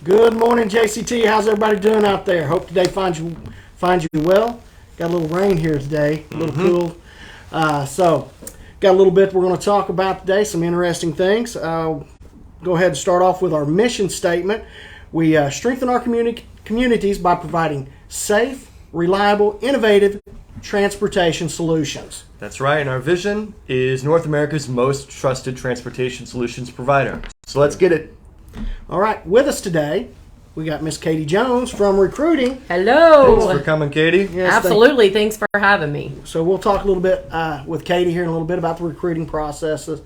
Good morning, JCT. How's everybody doing out there? Hope today finds you well. Got a little rain here today, a little cool. So, got a little bit we're going to talk about today, some interesting things. Go ahead and start off with our mission statement. We strengthen our communities by providing safe, reliable, innovative transportation solutions. That's right, and our vision is North America's most trusted transportation solutions provider. So let's get it. All right, with us today, we got Miss Katy Jones from recruiting. Hello. Thanks for coming, Katy. Yes, Absolutely. Thanks for having me. So we'll talk a little bit with Katy here in a little bit about the recruiting processes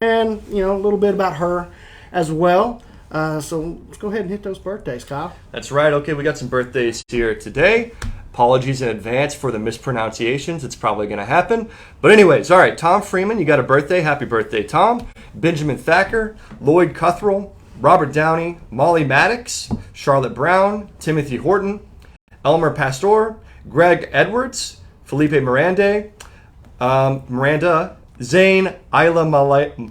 and, a little bit about her as well. So let's go ahead and hit those birthdays, Kyle. That's right. Okay, we got some birthdays here today. Apologies in advance for the mispronunciations. It's probably going to happen. But anyways, all right, Tom Freeman, you got a birthday. Happy birthday, Tom. Benjamin Thacker, Lloyd Cuthrell, Robert Downey, Molly Maddox, Charlotte Brown, Timothy Horton, Elmer Pastor, Greg Edwards, Felipe Miranda, Zane, Isla Malay.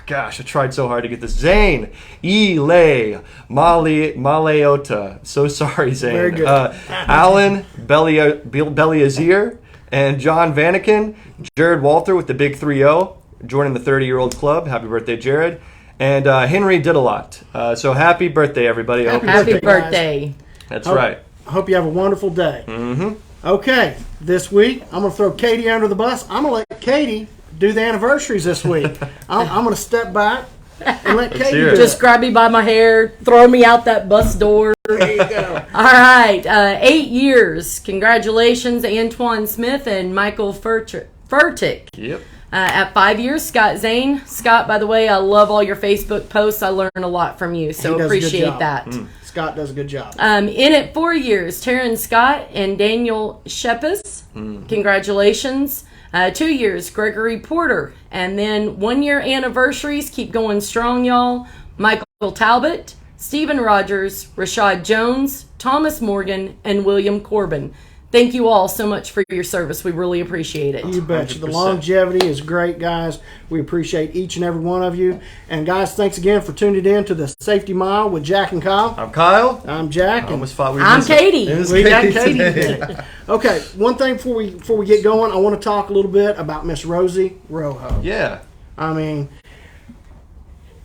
Gosh, I tried so hard to get this. Zane, Ile, Maleota. So sorry, Zane. Very good. Alan Beliazir, and John Vanaken, Jared Walter with the big 3-0, joining the 30-year-old club. Happy birthday, Jared. And Henry did a lot. So happy birthday, everybody. Happy birthday. That's right. I hope you have a wonderful day. Mm-hmm. Okay, this week, I'm going to throw Katy under the bus. I'm going to let Katy do the anniversaries this week. I'm going to step back and let Katy do it. Just grab me by my hair, throw me out that bus door. There you go. All right, 8 years. Congratulations, Antoine Smith and Michael Furtick. Yep. At 5 years, Scott Zane. Scott, by the way, I love all your Facebook posts. I learn a lot from you, so He does a good appreciate job. that. Scott does a good job. In it 4 years, Taryn Scott and Daniel Shepis. Congratulations. 2 years, Gregory Porter. And then 1 year anniversaries. Keep going strong, y'all. Michael Talbot, Stephen Rogers, Rashad Jones, Thomas Morgan, and William Corbin. Thank you all so much for your service. We really appreciate it. You betcha. 100%. The longevity is great, guys. We appreciate each and every one of you. And, guys, thanks again for tuning in to the Safety Mile with Jac and Kyle. I'm Kyle. I'm Jac. I almost thought we I'm Katy. We got Katy today. Okay, one thing before we get going, I want to talk a little bit about Miss Rosie Rojo. Yeah. I mean,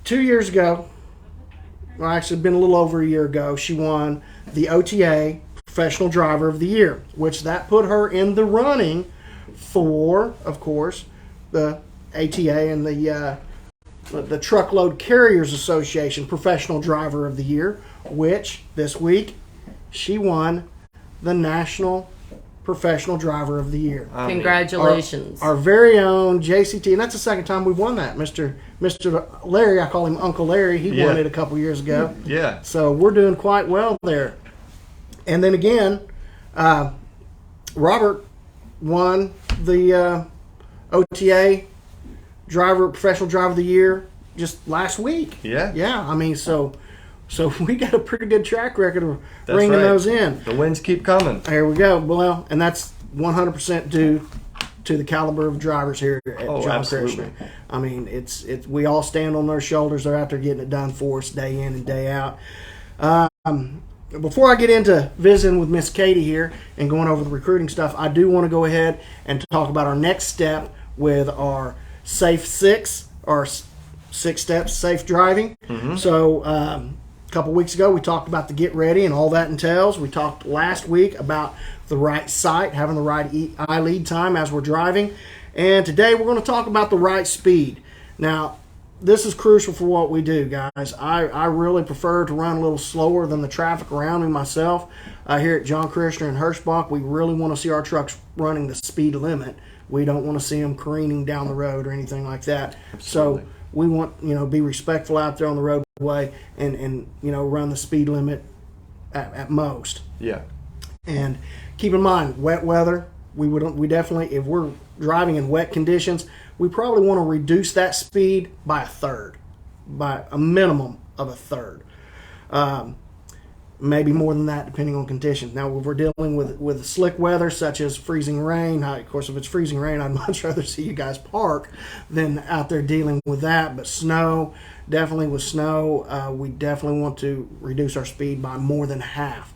2 years ago, well, actually, it's been a little over a year ago, she won the OTA Professional Driver of the Year, which that put her in the running for, of course, the ATA and the Truckload Carriers Association Professional Driver of the Year, which this week she won the National Professional Driver of the Year. Congratulations. Our very own JCT, and that's the second time we've won that. Mr. Larry, I call him Uncle Larry. He won it a couple years ago. Yeah. So we're doing quite well there. And then again, Robert won the OTA Professional Driver of the Year just last week. Yeah. Yeah, I mean, so we got a pretty good track record of That's bringing right. those in. The wins keep coming. There we go. Well, and that's 100% due to the caliber of drivers here at John absolutely. Christian. I mean, it's we all stand on their shoulders. They're out there getting it done for us day in and day out. Before I get into visiting with Miss Katy here and going over the recruiting stuff, I do want to go ahead and talk about our next step with our Safe 6, our 6 steps, safe driving. So a couple weeks ago, we talked about the get ready and all that entails. We talked last week about the right sight, having the right eye lead time as we're driving. And today we're going to talk about the right speed. Now, this is crucial for what we do, guys. I really prefer to run a little slower than the traffic around me myself. Here at John Christian and Hirschbach, we really want to see our trucks running the speed limit. We don't want to see them careening down the road or anything like that. Absolutely. So we want, be respectful out there on the roadway and run the speed limit at most. Yeah. And keep in mind, wet weather, we definitely, if we're driving in wet conditions, we probably want to reduce that speed by a third, by a minimum of a third. maybe more than that depending on conditions. Now, if we're dealing with slick weather such as freezing rain, of course, if it's freezing rain, I'd much rather see you guys park than out there dealing with that. But snow, definitely with snow, we definitely want to reduce our speed by more than half.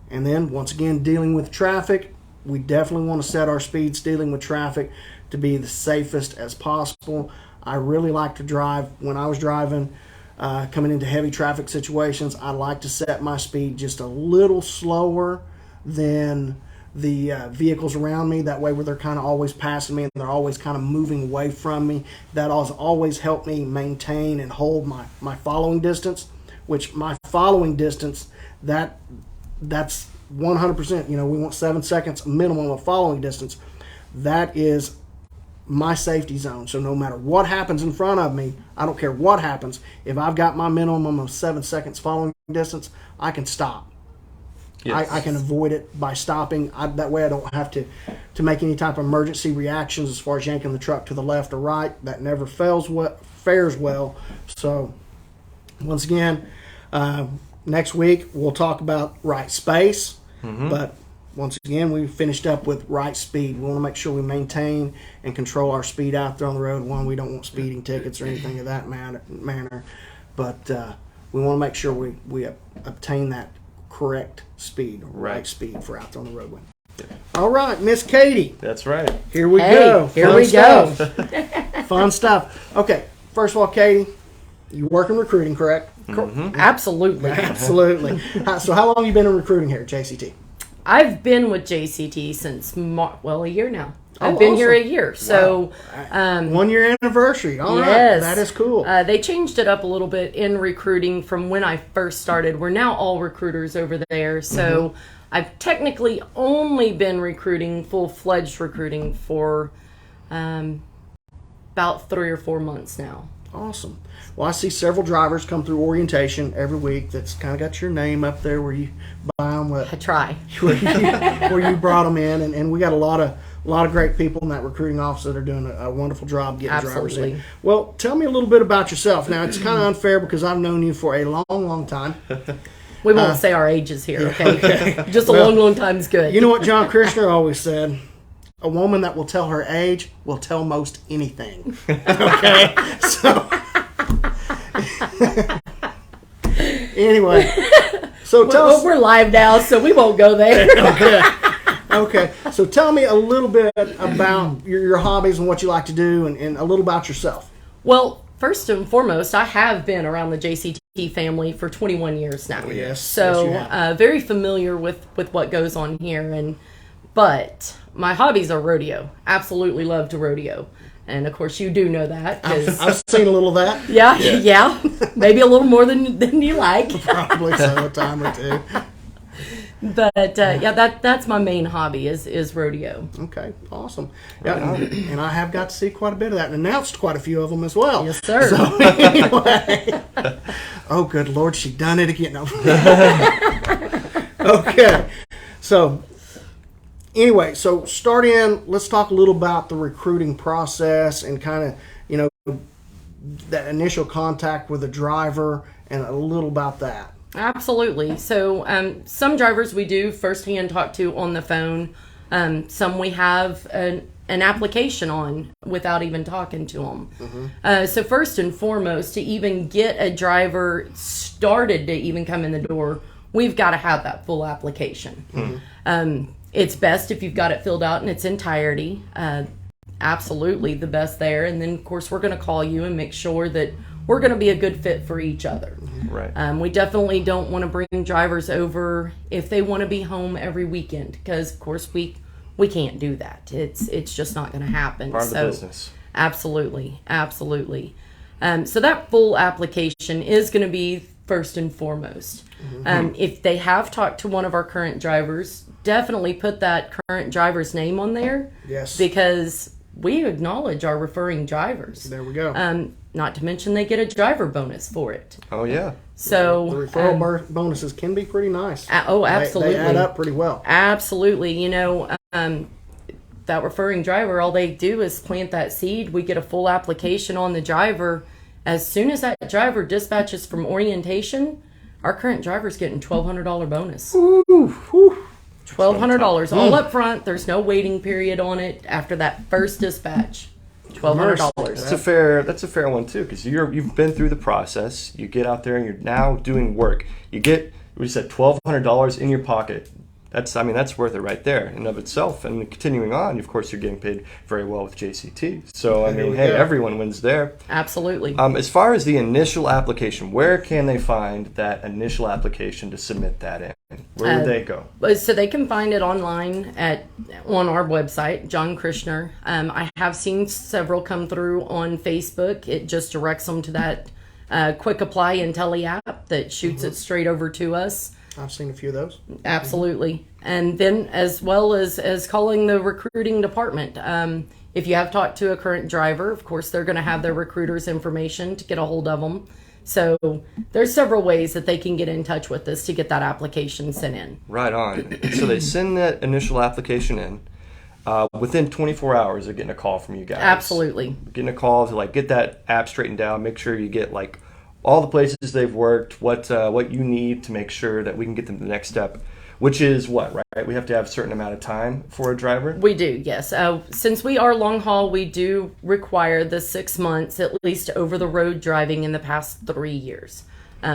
And then, once again, dealing with traffic, we definitely want to set our speeds dealing with traffic to be the safest as possible. I really like to drive. When I was driving, coming into heavy traffic situations, I like to set my speed just a little slower than the vehicles around me. That way, where they're kind of always passing me and they're always kind of moving away from me. That has always helped me maintain and hold my following distance, which my following distance, that's 100%. You know, we want 7 seconds minimum of following distance. That is my safety zone. So no matter what happens in front of me, I don't care what happens. If I've got my minimum of 7 seconds following distance, I can stop. Yes. I can avoid it by stopping. That way I don't have to make any type of emergency reactions as far as yanking the truck to the left or right. That never fares well. So once again, next week we'll talk about right space. But once again, we finished up with right speed. We want to make sure we maintain and control our speed out there on the road. One, we don't want speeding tickets or anything of that manner. But we want to make sure we obtain that correct speed, right speed for out there on the roadway. Yeah. All right, Miss Katy. That's right. Here we go. Here we go. Fun stuff. Okay, first of all, Katy, you work in recruiting, correct? Absolutely. Absolutely. So how long have you been in recruiting here at JCT? I've been with JCT since, a year now. I've been here a year. So, wow. 1 year anniversary. All yes. right. That is cool. They changed it up a little bit in recruiting from when I first started. We're now all recruiters over there. So I've technically only been recruiting, full-fledged recruiting for about 3 or 4 months now. Awesome. Well, I see several drivers come through orientation every week that's kind of got your name up there where you buy them. I try. Where you brought them in, and we got a lot of great people in that recruiting office that are doing a wonderful job getting drivers in. Well, tell me a little bit about yourself. Now, it's kind of unfair because I've known you for a long, long time. We won't say our ages here, okay? Just a long time is good. You know what John Kirshner always said? A woman that will tell her age will tell most anything. Okay? So, anyway. So tell us. We're live now, so we won't go there. Okay. So tell me a little bit about your hobbies and what you like to do and a little about yourself. Well, first and foremost, I have been around the JCT family for 21 years now. Oh, yes. So Yes, very familiar with what goes on here. But my hobbies are rodeo. Absolutely love to rodeo. And, of course, you do know that. I've seen a little of that. Yeah. Maybe a little more than you like. Probably so, a time or two. But, that's my main hobby is rodeo. Okay, awesome. Yeah, and I have got to see quite a bit of that and announced quite a few of them as well. Yes, sir. So, anyway. Oh, good Lord, she done it again. Okay. So, anyway, so start in, let's talk a little about the recruiting process and kind of, that initial contact with the driver and a little about that. Absolutely. So some drivers we do firsthand talk to on the phone. Some we have an application on without even talking to them. So first and foremost, to even get a driver started to even come in the door, we've got to have that full application. It's best if you've got it filled out in its entirety. Absolutely the best there. And then, of course, we're going to call you and make sure that we're going to be a good fit for each other. Right. We definitely don't want to bring drivers over if they want to be home every weekend because, of course, we can't do that. It's just not going to happen. Part of the business. Absolutely. So that full application is going to be first and foremost. If they have talked to one of our current drivers, definitely put that current driver's name on there. Yes. Because we acknowledge our referring drivers. There we go. Not to mention they get a driver bonus for it. Oh, yeah. So the referral bonuses can be pretty nice. Absolutely. They add up pretty well. Absolutely. That referring driver, all they do is plant that seed. We get a full application on the driver. As soon as that driver dispatches from orientation, our current driver's getting $1,200 bonus. Ooh, whew. $1,200 all up front. There's no waiting period on it after that first dispatch. $1,200. That's a fair one too, because you've been through the process. You get out there and you're now doing work. You get, we said, $1,200 in your pocket. That's worth it right there in and of itself. And continuing on, of course, you're getting paid very well with JCT. So everyone wins there. Absolutely. As far as the initial application, where can they find that initial application to submit that in? Where would they go? So they can find it online on our website, John Krishner. I have seen several come through on Facebook. It just directs them to that quick apply and tele app that shoots it straight over to us. I've seen a few of those. Absolutely. And then as well as calling the recruiting department. If you have talked to a current driver, of course, they're going to have their recruiter's information to get a hold of them. So there's several ways that they can get in touch with us to get that application sent in. Right on. So they send that initial application in. Within 24 hours, they're getting a call from you guys. Absolutely. Getting a call to get that app straightened out, make sure you get all the places they've worked, what you need to make sure that we can get them to the next step, which is what, right? We have to have a certain amount of time for a driver? We do, yes. Since we are long haul, we do require the 6 months at least over the road driving in the past 3 years.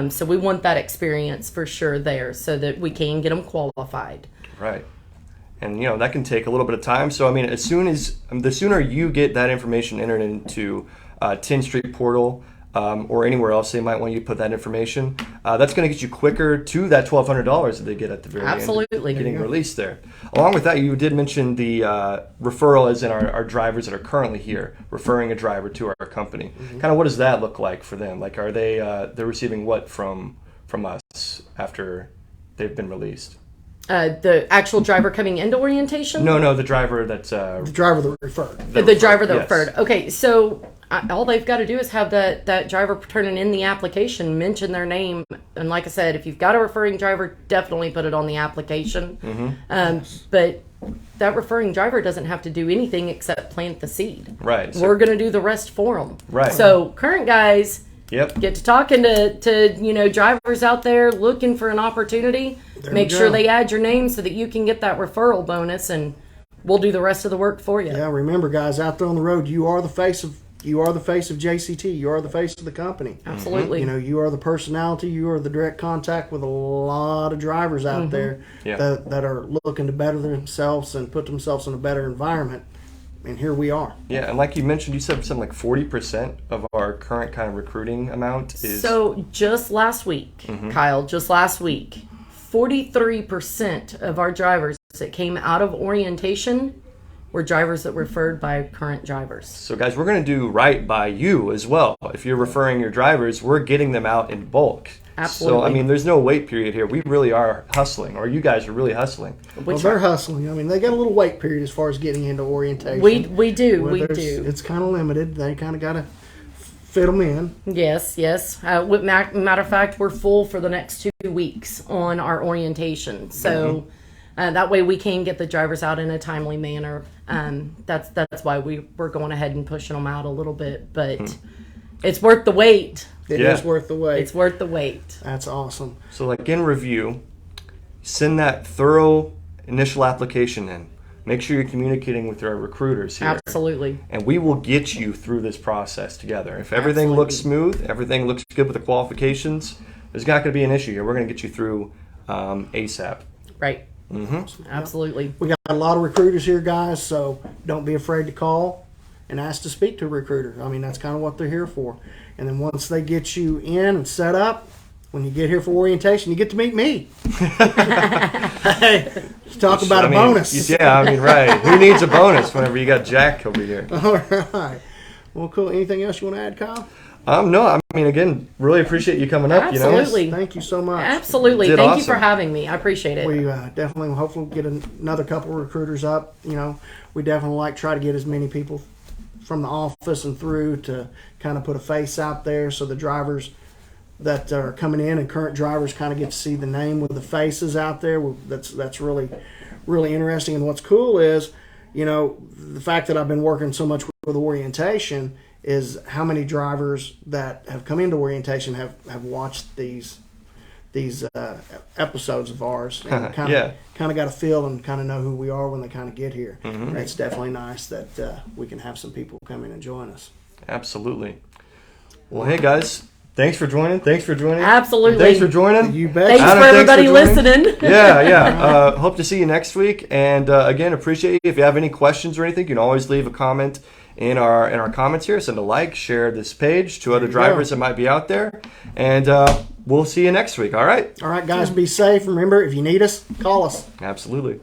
So we want that experience for sure there so that we can get them qualified. Right. And, that can take a little bit of time. So, the sooner you get that information entered into 10th Street Portal, or anywhere else they might want you to put that information, that's going to get you quicker to that $1,200 that they get at the very Absolutely. end, getting released there. Along with that, you did mention the referral as in our drivers that are currently here, referring a driver to our company. Kind of what does that look like for them? Are they they're receiving what from us after they've been released? The actual driver coming into orientation? No, the driver that's... the driver that referred. The driver that yes. referred. Okay, so all they've got to do is have that driver turning in the application, mention their name, and like I said, if you've got a referring driver, definitely put it on the application. But that referring driver doesn't have to do anything except plant the seed. Right. We're going to do the rest for them. Right. So current guys Yep. get to talking to drivers out there looking for an opportunity. Make sure they add your name so that you can get that referral bonus, and we'll do the rest of the work for you. Yeah, remember, guys, out there on the road, you are the face of JCT. You are the face of the company. Absolutely. You are the personality. You are the direct contact with a lot of drivers out there that are looking to better themselves and put themselves in a better environment. And here we are. Yeah, and like you mentioned, you said something like 40% of our current kind of recruiting amount is... So just last week, Kyle, 43% of our drivers that came out of orientation were drivers that were referred by current drivers. So guys, we're going to do right by you as well. If you're referring your drivers, we're getting them out in bulk. Absolutely. So, there's no wait period here. We really are hustling, or you guys are really hustling. Well, they're hustling. They got a little wait period as far as getting into orientation. We do. It's kind of limited. They kind of got to fit them in. Yes. Matter of fact, we're full for the next 2 weeks on our orientation. So that way we can get the drivers out in a timely manner. That's why we're going ahead and pushing them out a little bit. But it's worth the wait. It is worth the wait. It's worth the wait. That's awesome. So in review, send that thorough initial application in. Make sure you're communicating with our recruiters here. Absolutely. And we will get you through this process together. If everything looks smooth, everything looks good with the qualifications, there's not going to be an issue here. We're going to get you through ASAP. Right. Absolutely. We got a lot of recruiters here, guys, so don't be afraid to call and ask to speak to a recruiter. That's kind of what they're here for. And then once they get you in and set up, when you get here for orientation, you get to meet me. Hey, let's talk about a bonus. Right. Who needs a bonus whenever you got Jack over here? All right. Well, cool. Anything else you want to add, Kyle? No. Again, really appreciate you coming up. Absolutely. Thank you so much. Absolutely. Thank you for having me. I appreciate it. We definitely, hopefully, get another couple of recruiters up. We definitely try to get as many people from the office and through to kind of put a face out there so the drivers that are coming in and current drivers kind of get to see the name with the faces out there. That's really, really interesting. And what's cool is, the fact that I've been working so much with orientation is how many drivers that have come into orientation have watched these these episodes of ours and kind of got a feel and kind of know who we are when they kind of get here. And it's definitely nice that we can have some people come in and join us. Absolutely. Well, hey guys, thanks for joining. Absolutely. Thanks for joining. You bet. Thanks Adam, for everybody thanks for joining. listening. Yeah. Hope to see you next week. And again, appreciate you. If you have any questions or anything, you can always leave a comment in our comments here. Send a like, share this page to other drivers that might be out there. And we'll see you next week. All right? All right, guys, be safe. Remember, if you need us, call us. Absolutely.